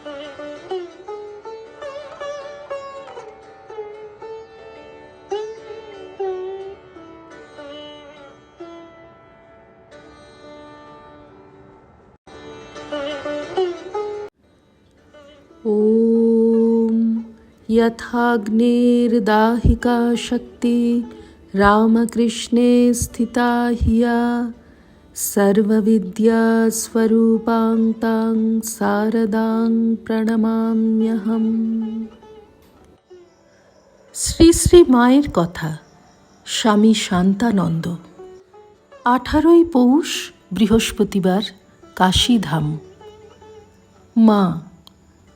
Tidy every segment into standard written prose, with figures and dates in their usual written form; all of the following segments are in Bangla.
ॐ यथाग्निर्दाहिका शक्ति रामकृष्णे स्थिता हिया सर्वविद्यास्वरूपां तां शारदां প্রণমাম্যহম। শ্রী শ্রী মায়ের কথা। স্বামী শান্তানন্দ। 18ই পৌষ বৃহস্পতিবার, কাশীধাম। মা,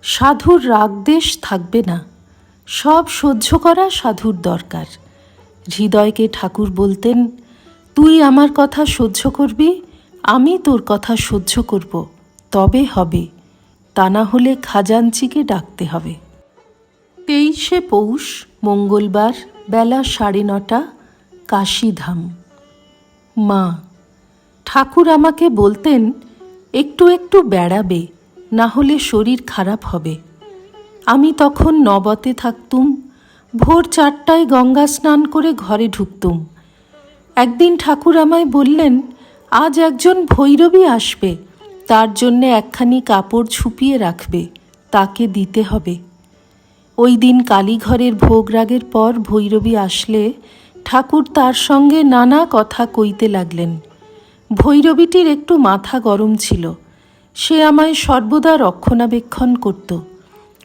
সাধুর রাগদেশ থাকবে না, সব সহ্য করা সাধুর দরকার। হৃদয়কে ঠাকুর বলতেন, তুই আমার কথা সহ্য করবি, আমি তোর কথা সহ্য করব, তবে হবে, তা না হলে খাজাঞ্চিকে ডাকতে হবে। 23শে পৌষ মঙ্গলবার, বেলা 9:30, কাশীধাম। মা, ঠাকুর আমাকে বলতেন একটু একটু বেড়াবে, না হলে শরীর খারাপ হবে। আমি তখন নবতে থাকতুম। ভোর 4টায় গঙ্গা স্নান করে ঘরে ঢুকতুম। একদিন ঠাকুর আমায় বললেন, আজ একজন ভৈরবী আসবে, তার জন্যে একখানি কাপড় ছুপিয়ে রাখবে, তাকে দিতে হবে। ওই দিন কালীঘরের ভোগ রাগের পর ভৈরবী আসলে ঠাকুর তার সঙ্গে নানা কথা কইতে লাগলেন। ভৈরবীটির একটু মাথা গরম ছিল। সে আমায় সর্বদা রক্ষণাবেক্ষণ করত।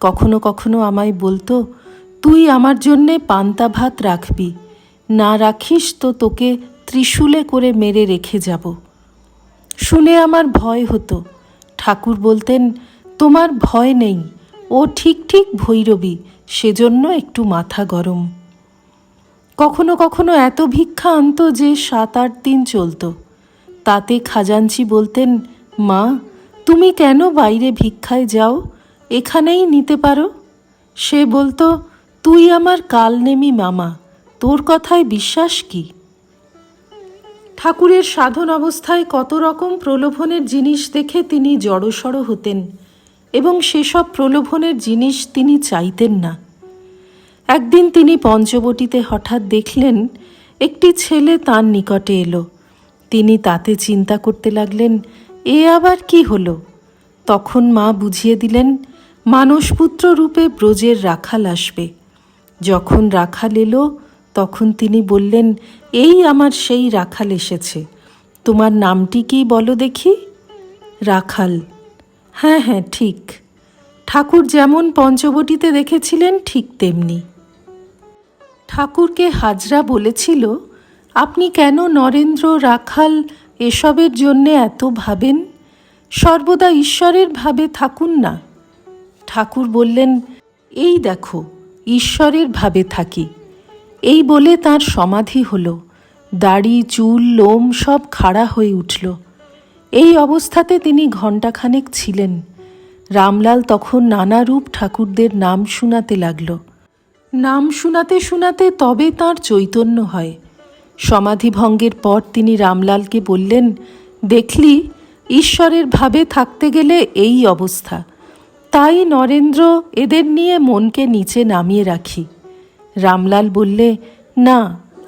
কখনো কখনো আমায় বলতো, তুই আমার জন্যে পান্তা ভাত রাখবি, না রাখিস তো তোকে ত্রিশূলে করে মেরে রেখে যাব। শুনে আমার ভয় হতো। ঠাকুর বলতেন, তোমার ভয় নেই, ও ঠিক ঠিক ভৈরবী, সেজন্য একটু মাথা গরম। কখনো কখনো এত ভিক্ষা আনত যে 7-8 দিন চলত। তাতে খাজাঞ্চি বলতেন, মা, তুমি কেন বাইরে ভিক্ষায় যাও, এখানেই নিতে পারো। সে বলতো, তুই আমার কালনেমি মামা, তোর কথায় বিশ্বাস কি। ঠাকুরের সাধন অবস্থায় কত রকম প্রলোভনের জিনিস দেখে তিনি জড়সড় হতেন এবং সেসব প্রলোভনের জিনিস তিনি চাইতেন না। একদিন তিনি পঞ্চবটিতে হঠাৎ দেখলেন একটি ছেলে তাঁর নিকটে এলো। তিনি তাতে চিন্তা করতে লাগলেন, এ আবার কি হলো। তখন মা বুঝিয়ে দিলেন, মানসপুত্র রূপে ব্রজের রাখাল আসবে। যখন রাখাল এলো তখন তিনি বললেন, এই আমার সেই রাখাল এসেছে, তোমার নামটি কি বলো দেখি। রাখাল, হ্যাঁ হ্যাঁ ঠিক, ঠাকুর যেমন পঞ্চবটিতে দেখেছিলেন ঠিক তেমনি। ঠাকুরকে হাজরা বলেছিল, আপনি কেন নরেন্দ্র, রাখাল এসবের জন্যে এত ভাবেন, সর্বদা ঈশ্বরের ভাবে থাকুন না। ঠাকুর বললেন, এই দেখো ঈশ্বরের ভাবে থাকি। এই বলে তাঁর সমাধি হলো। দাড়ি, চুল, লোম সব খাড়া হয়ে উঠল। এই অবস্থাতে তিনি ঘণ্টাখানেক ছিলেন। রামলাল তখন নানা রূপ ঠাকুরদের নাম শোনাতে লাগল। নাম শোনাতে শোনাতে তবে তাঁর চৈতন্য হয়। সমাধিভঙ্গের পর তিনি রামলালকে বললেন, দেখলি, ঈশ্বরের ভাবে থাকতে গেলে এই অবস্থা। তাই নরেন্দ্র, এদের নিয়ে মনকে নিচে নামিয়ে রাখি। রামলাল বললে, না,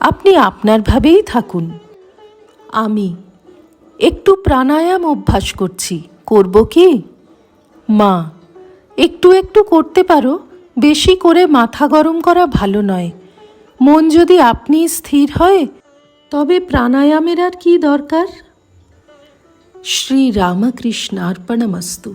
আপনি আপনার ভাবেই থাকুন। আমি একটু প্রাণায়াম অভ্যাস করছি, করব কি। মা, একটু একটু করতে পারো, বেশি করে মাথা গরম করা ভালো নয়। মন যদি আপনি স্থির হয় তবে প্রাণায়ামের আর কি দরকার। শ্রী রামকৃষ্ণার্পণমস্তু।